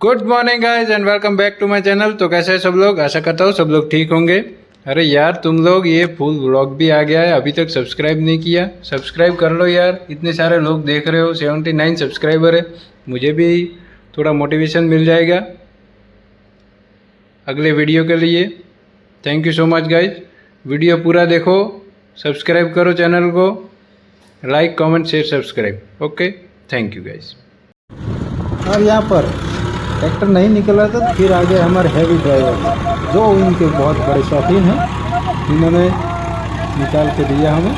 Good morning guys and welcome back to my channel. तो कैसे हैं सब लोग? आशा करता हूँ सब लोग ठीक होंगे। अरे यार तुम लोग, ये फुल व्लॉग भी आ गया है, अभी तक सब्सक्राइब नहीं किया, सब्सक्राइब कर लो यार। इतने सारे लोग देख रहे हो, 79 सब्सक्राइबर है। मुझे भी थोड़ा मोटिवेशन मिल जाएगा अगले वीडियो के लिए। Thank you so much guys. Video पूरा देखो, सब्सक्राइब करो चैनल को, like comment share subscribe. Okay, thank you guys. और यहाँ पर ट्रैक्टर नहीं निकल रहा था तो फिर आ गए हमारे हैवी ड्राइवर, जो उनके बहुत बड़े शौकीन हैं। इन्होंने निकाल के दिया हमें।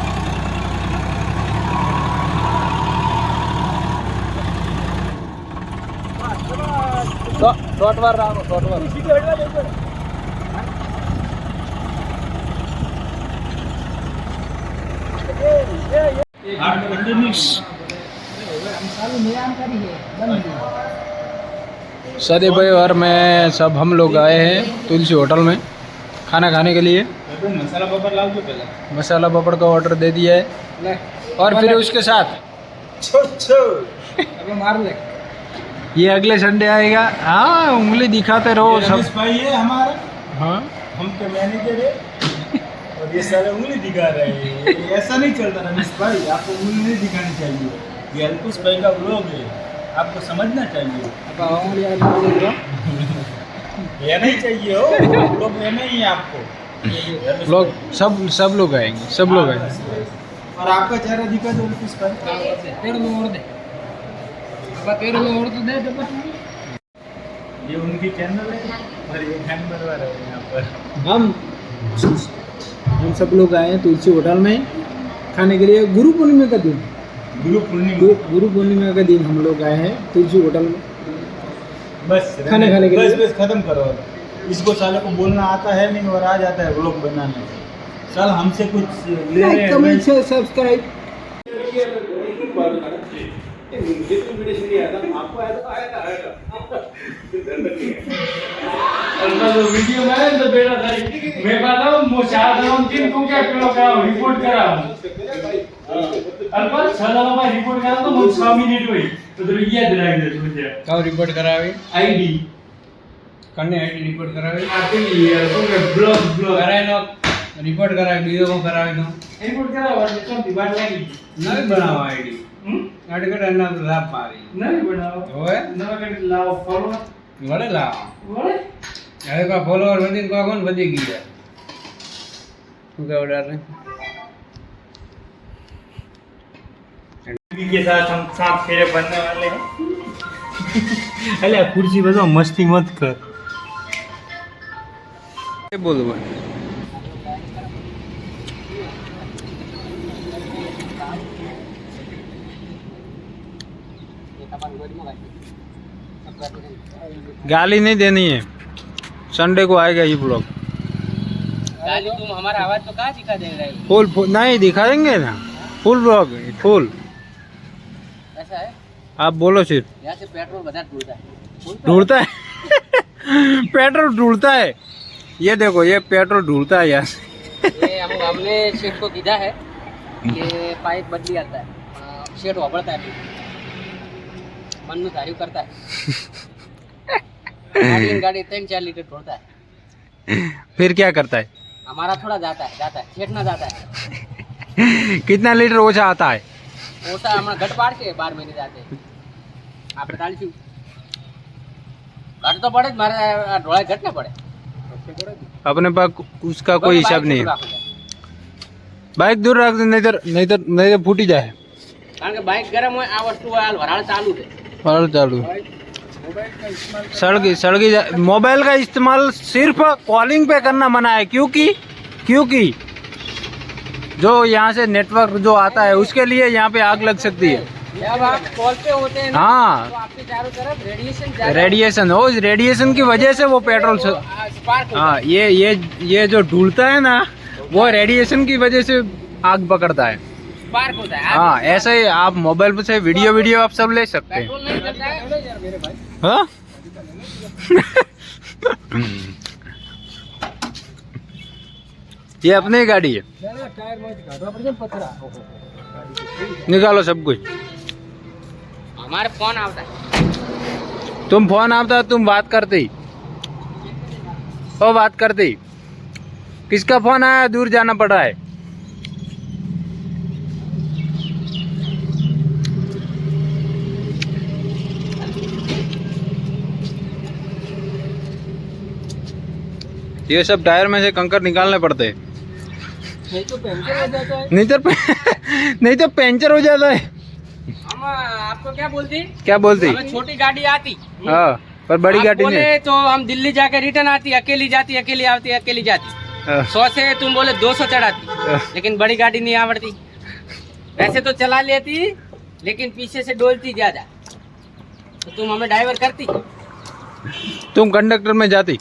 सदे भाई और मैं सब हम लोग आए हैं तुलसी होटल में खाना खाने के लिए। मसाला पापड़ लाओ जो पहले। मसाला पापड़ का ऑर्डर दे दिया है और फिर उसके साथ मार ले। ये अगले संडे आएगा। हाँ, उंगली दिखाते रहो सब। भाई है हमारा। हाँ, हम के मैनेजर है और ये सारे उंगली दिखा रहे हैं। ऐसा नहीं चलता रमेश भाई, आपको उंगली नहीं दिखानी चाहिए। ये अल्पुस भाई का व्लॉग है, आपको समझना चाहिए। ये नहीं चाहिए हो लोग, ये नहीं है आपको। लोग सब लोग आएंगे, सब लोग आएंगे। और आपका चेहरा दिखा दो किस पर। ये उनकी चैनल है और ये फैन बनवा रहे हैं यहाँ पर। हम सब लोग आए हैं तुलसी होटल में खाने के लिए। गुरु पूर्णिमा का दिन, गुरु पूर्णिमा का दिन हम लोग आए हैं तुलसी होटल में बस खाने के लिए। बस खत्म करो। इसको साले को बोलना आता है नहीं और आ जाता है व्लॉग बनाने। साल हमसे कुछ ले रहे हैं। Comment share subscribe. मुझे तो वीडियो नहीं आया था, आपको आया था। तो वीडियो में तो बेटा था, मैं बता हूं मोशाद हूं तीन को क्या रिपोर्ट करा हूं। अल्पा 6 में रिपोर्ट करा तो मुझे 6 मिनट हुई तो याद रख दे मुझे। कब रिपोर्ट करावे? आईडी कने आईडी रिपोर्ट करावे आते यार तो ब्लॉग कराए नो रिपोर्ट करावे, वीडियो को करावे नो रिपोर्ट करावा तो दिवाट लगी नहीं बनावा आईडी। आईडी का ना लाभ मारी नहीं बनावा होए नवा के लाओ फॉलो वड़े लाओ वड़े अरे का फॉलोअर वधी को कौन वधी गया तू क्या ऑर्डर है के साथ हम साथ फेरे बनने वाले हैं। अरे कुर्सी बजाओ, मस्ती मत कर। बोलो गाली नहीं देनी है, संडे को आएगा ये ब्लॉग। गाली तुम हमारा आवाज तो कहाँ दिखा दे रहे हो? फुल नहीं दिखाएंगे ना, फुल ब्लॉग फुल। ऐसा है, आप बोलो सिर्फ। यहाँ से पेट्रोल बाजार ढूंढता है पेट्रोल ढूंढता है। ये देखो, ये पेट्रोल ढूंढता है यहाँ से। ये हमने शेठ को किया है कि पाइप बदली आता है, शेठ वापरता है, मन में तारीफ करता है। गाड़ी 3-4 लीटर ढोता है। फिर क्या करता है? हमारा थोड़ा जाता है शेठ ना जाता है। कितना लीटर ओछा आता है? ओछा हमारा घट पाड़ के 12 महीने जाते हैं। आप 45 घट तो पड़े, मारे ढोला घट ना पड़े। अपने पास उसका कोई हिसाब नहीं है। बाइक दूर रख दे, नहीं तो फूटी जाए। कारण के बाइक गरम हो आ वस्तु वराળ चालू है। सड़गी मोबाइल का इस्तेमाल सिर्फ कॉलिंग पे करना मना है, क्योंकि जो यहाँ से नेटवर्क जो आता है उसके लिए यहाँ पे आग लग सकती है। जब आप कॉल पे होते हैं ना, हाँ, तो आपके चारों तरफ रेडिएशन हो, इस रेडिएशन की वजह से वो पेट्रोल से हाँ, ये जो ढूंढता है ना, वो रेडिएशन की वजह से आग पकड़ता है, स्पार्क होता है। हाँ, ऐसे ही आप मोबाइल पे से वीडियो आप सब ले सकते हैं। पेट्रोल नहीं चलता है। हाँ? ये अपनी गाड़ी है। निकालो सब कुछ। हमारे फोन आता है। तुम फोन आता तुम बात करती, ओ बात करती। किसका फोन आया, दूर जाना पड़ रहा है। ये सब टायर में से कंकर निकालने पड़ते हैं, नहीं तो पंचर हो जाता है। नहीं तो पंचर हो जाता है। हम आपको क्या बोलती, हमें छोटी गाड़ी आती, हाँ, पर बड़ी आप गाड़ी बोले नहीं। तो हम दिल्ली जाके रिटर्न आती, अकेली जाती, अकेली आती, अकेली जाती। हाँ, 100 से तुम बोले 200 चढ़ाती, लेकिन बड़ी गाड़ी नहीं आवड़ती। वैसे तो चला लेती, लेकिन पीछे से डोलती ज्यादा। तो तुम हमें ड्राइवर करती, तुम कंडक्टर में जाती,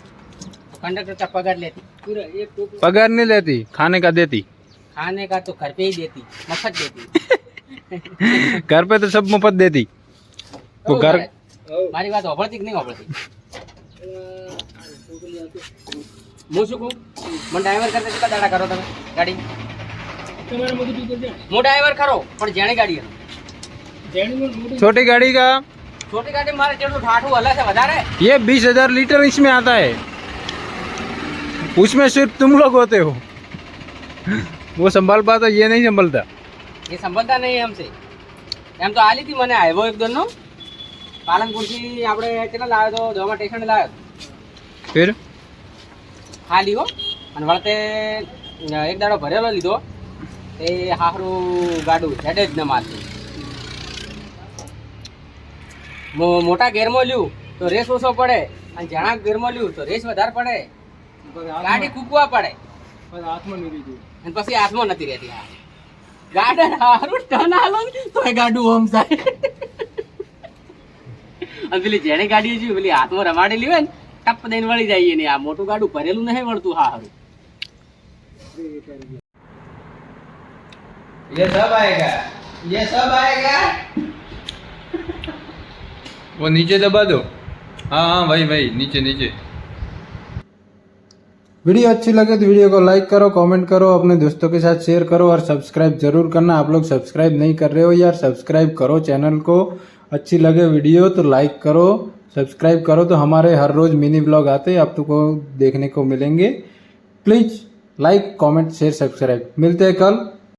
कंडक्टर का पगार लेती, पूरा एक टोकरी पगार नहीं लेती, खाने का देती। खाने का तो घर पे ही देती, मफत देती। घर पे तो सब मुफ्त देती। वो घर મારી વાત હોભળતી કે નહીં હોભળતી? હું શું કહું, મને ડ્રાઈવર કરતા કેટલા દાડા કરો તમે ગાડી? હું ડ્રાઈવર ખરો, પણ જેણે ગાડી હતી, छोटी गाड़ी का छोटी गाड़ी मारे જેટલું ઠાઠું હલે છે વધારે। ये 20,000 लीटर इसमें आता है, उसमें सिर्फ तुम लोग होते हो। वो संभाल पाता, ये नहीं संभलता। એ સંભળતા નહીં हमसे। એમ તો આલી હતી મને આવ્યો એક દોરનો, પાલનપુરથી આપણે કેટલા લાવ્યો તો, જોવા સ્ટેશન લાવ્યો फिर ખાલી હો, અને વળતે એક દાડો ભરેલો લીધો, એ હારું ગાડું હેડે જ ન મારતું। મોટા ગેરમાં લ્યું તો રેસ ઓછો પડે, અને જણા ગેરમાં લ્યું તો રેસ વધારે પડે, ગાડી કૂકવા પડે, અને પછી હાથમાં નથી રહેતી। હા, ગાડા હારું ટર્ન હાલો ને તો એ ગાડું ઓમ થાય। અને પેલી જેણે ગાડી છે પેલી હાથમાં રમાડેલી હોય ને, ટપ દઈને વળી જઈએ ને, આ મોટું ગાડું ભરેલું નહીં વળતું। હા હારું, ये सब आएगा, ये सब आएगा। वो नीचे दबा दो। हाँ हाँ भाई भाई, नीचे नीचे। वीडियो अच्छी लगे तो वीडियो को लाइक करो, कमेंट करो, अपने दोस्तों के साथ शेयर करो और सब्सक्राइब जरूर करना। आप लोग सब्सक्राइब नहीं कर रहे हो यार, सब्सक्राइब करो चैनल को। अच्छी लगे वीडियो तो लाइक करो, सब्सक्राइब करो, तो हमारे हर रोज मिनी ब्लॉग आते हैं, आपको देखने को मिलेंगे। Please like, comment, share, subscribe. मिलते हैं कल।